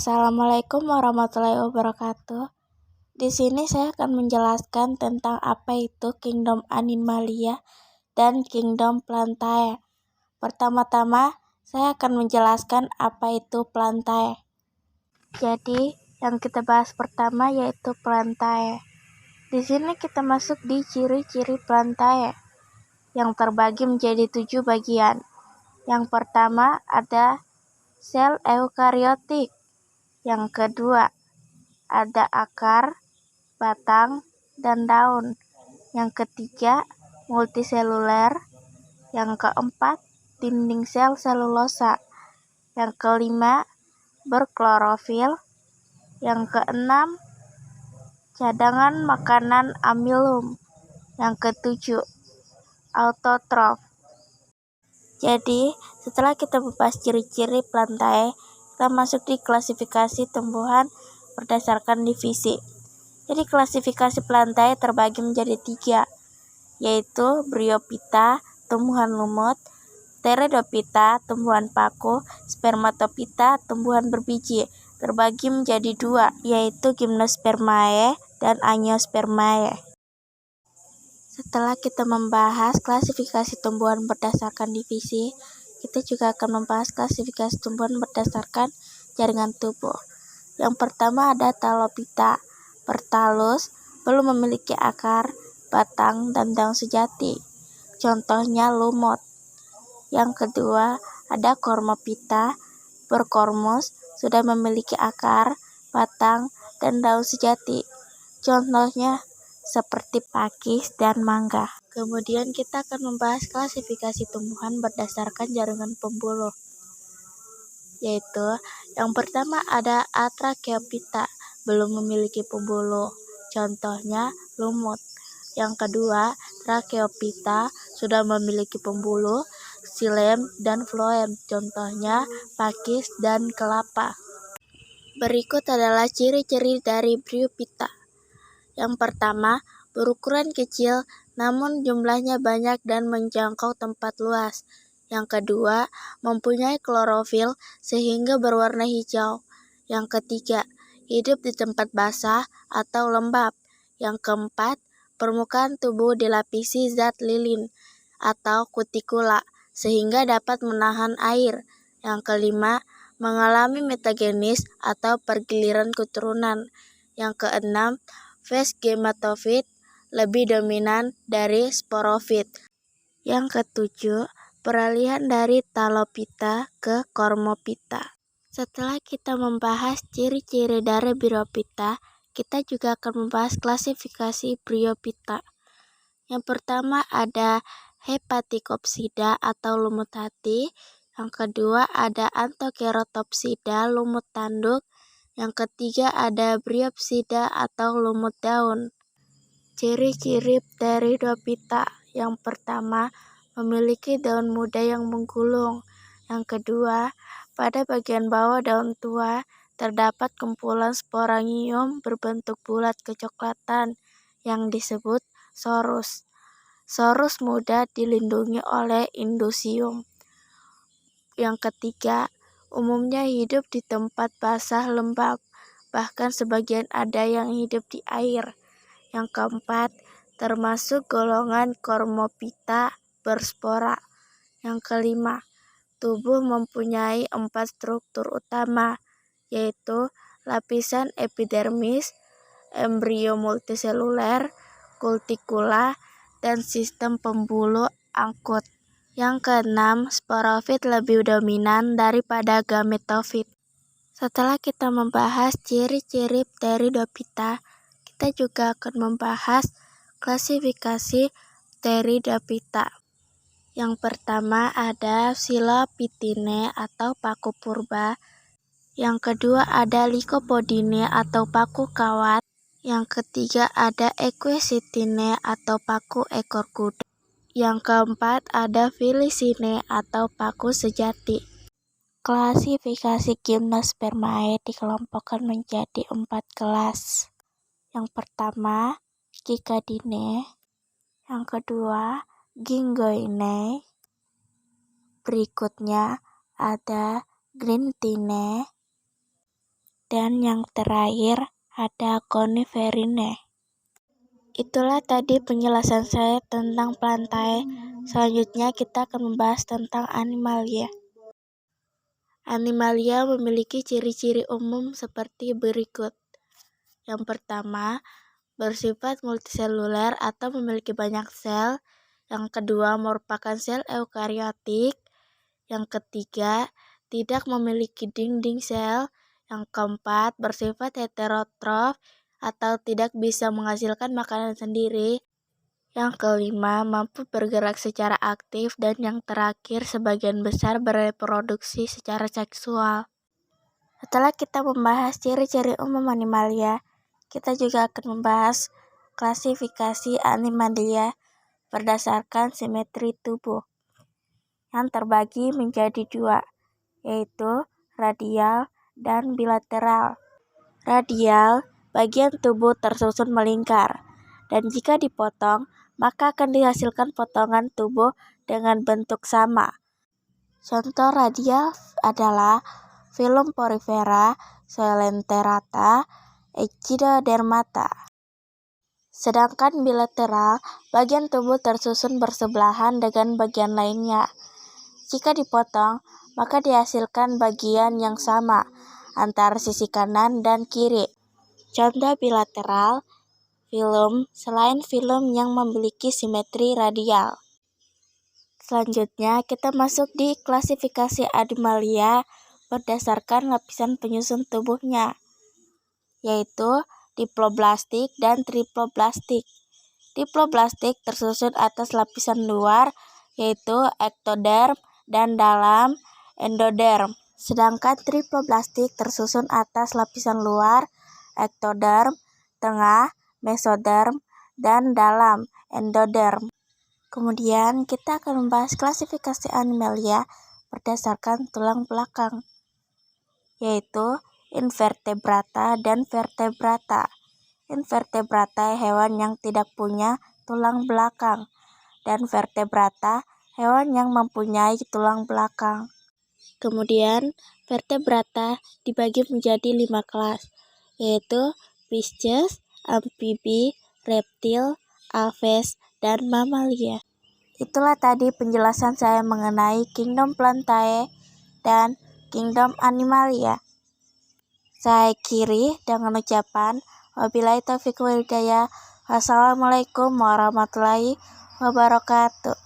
Assalamualaikum warahmatullahi wabarakatuh. Di sini saya akan menjelaskan tentang apa itu Kingdom Animalia dan Kingdom Plantae. Pertama-tama, saya akan menjelaskan apa itu Plantae. Jadi, yang kita bahas pertama yaitu Plantae. Di sini kita masuk di ciri-ciri Plantae yang terbagi menjadi 7 bagian. Yang pertama ada sel eukariotik. Yang kedua, ada akar, batang, dan daun. Yang ketiga, multiseluler. Yang keempat, dinding sel selulosa. Yang kelima, berklorofil. Yang keenam, cadangan makanan amilum. Yang ketujuh, autotrof. Jadi, setelah kita membahas ciri-ciri Plantae, kita masuk di klasifikasi tumbuhan berdasarkan divisi. Jadi klasifikasi Plantae terbagi menjadi 3, yaitu Bryophyta, tumbuhan lumut, Pteridophyta, tumbuhan paku, Spermatophyta, tumbuhan berbiji. Terbagi menjadi 2, yaitu Gymnospermae dan Angiospermae. Setelah kita membahas klasifikasi tumbuhan berdasarkan divisi, kita juga akan membahas klasifikasi tumbuhan berdasarkan jaringan tubuh. Yang pertama ada Talophyta. Pertalus belum memiliki akar, batang, dan daun sejati. Contohnya lumut. Yang kedua ada Cormophyta. Berkormus sudah memiliki akar, batang, dan daun sejati. Contohnya seperti pakis dan mangga. Kemudian kita akan membahas klasifikasi tumbuhan berdasarkan jaringan pembuluh, yaitu yang pertama ada Atracheophyta, belum memiliki pembuluh. Contohnya lumut. Yang kedua, Tracheophyta sudah memiliki pembuluh, xilem dan phloem. Contohnya pakis dan kelapa. Berikut adalah ciri-ciri dari Bryophyta. Yang pertama, berukuran kecil namun jumlahnya banyak dan menjangkau tempat luas. Yang kedua, mempunyai klorofil sehingga berwarna hijau. Yang ketiga, hidup di tempat basah atau lembab. Yang keempat, permukaan tubuh dilapisi zat lilin atau kutikula sehingga dapat menahan air. Yang kelima, mengalami metagenis atau pergiliran keturunan. Yang keenam, fase gematofit lebih dominan dari sporofit. Yang ketujuh, peralihan dari Talophyta ke Cormophyta. Setelah kita membahas ciri-ciri dari Bryophyta, kita juga akan membahas klasifikasi Bryophyta. Yang pertama ada Hepaticopsida atau lumut hati. Yang kedua ada Anthokeratopsida, lumut tanduk. Yang ketiga ada Bryopsida atau lumut daun. Ciri-ciri Pteridophyta. Yang pertama, memiliki daun muda yang menggulung. Yang kedua, pada bagian bawah daun tua terdapat kumpulan sporangium berbentuk bulat kecoklatan yang disebut sorus. Sorus muda dilindungi oleh indusium. Yang ketiga, umumnya hidup di tempat basah lembab, bahkan sebagian ada yang hidup di air. Yang keempat, termasuk golongan Cormophyta berspora. Yang kelima, tubuh mempunyai 4 struktur utama, yaitu lapisan epidermis, embrio multiseluler, kutikula, dan sistem pembuluh angkut. Yang keenam, sporofit lebih dominan daripada gametofit. Setelah kita membahas ciri-ciri Pteridophyta, kita juga akan membahas klasifikasi Pteridophyta. Yang pertama ada Psilophytinae atau paku purba. Yang kedua ada Lycopodidae atau paku kawat. Yang ketiga ada Equisetae atau paku ekor kuda. Yang keempat ada Felicinae atau paku sejati. Klasifikasi Gymnospermae dikelompokkan menjadi 4 kelas. Yang pertama, Cycadinae. Yang kedua, Gingoinae. Berikutnya ada Gryntinae. Dan yang terakhir ada Coniferinae. Itulah tadi penjelasan saya tentang Plantae. Selanjutnya kita akan membahas tentang Animalia. Animalia memiliki ciri-ciri umum seperti berikut. Yang pertama, bersifat multiseluler atau memiliki banyak sel. Yang kedua, merupakan sel eukariotik. Yang ketiga, tidak memiliki dinding sel. Yang keempat, bersifat heterotrof atau tidak bisa menghasilkan makanan sendiri. Yang kelima, mampu bergerak secara aktif. Dan yang terakhir, sebagian besar bereproduksi secara seksual. Setelah kita membahas ciri-ciri umum Animalia, kita juga akan membahas klasifikasi Animalia berdasarkan simetri tubuh, yang terbagi menjadi dua, yaitu radial dan bilateral. Radial, bagian tubuh tersusun melingkar, dan jika dipotong, maka akan dihasilkan potongan tubuh dengan bentuk sama. Contoh radial adalah filum porifera, coelenterata, echinodermata. Sedangkan bilateral, bagian tubuh tersusun bersebelahan dengan bagian lainnya. Jika dipotong, maka dihasilkan bagian yang sama antara sisi kanan dan kiri. Contoh bilateral filum selain filum yang memiliki simetri radial. Selanjutnya kita masuk di klasifikasi Animalia berdasarkan lapisan penyusun tubuhnya, yaitu diploblastik dan triploblastik. Diploblastik tersusun atas lapisan luar, yaitu ektoderm, dan dalam endoderm. Sedangkan triploblastik tersusun atas lapisan luar, ektoderm, tengah, mesoderm, dan dalam endoderm. Kemudian kita akan membahas klasifikasi Animalia berdasarkan tulang belakang, yaitu invertebrata dan vertebrata. Invertebrata hewan yang tidak punya tulang belakang, dan vertebrata hewan yang mempunyai tulang belakang. Kemudian, vertebrata dibagi menjadi 5 kelas, yaitu Pisces, amfibi, reptil, aves, dan mamalia. Itulah tadi penjelasan saya mengenai Kingdom Plantae dan Kingdom Animalia. Saya akhiri dengan ucapan wabillahi taufiq wal hidayah. Wassalamualaikum warahmatullahi wabarakatuh.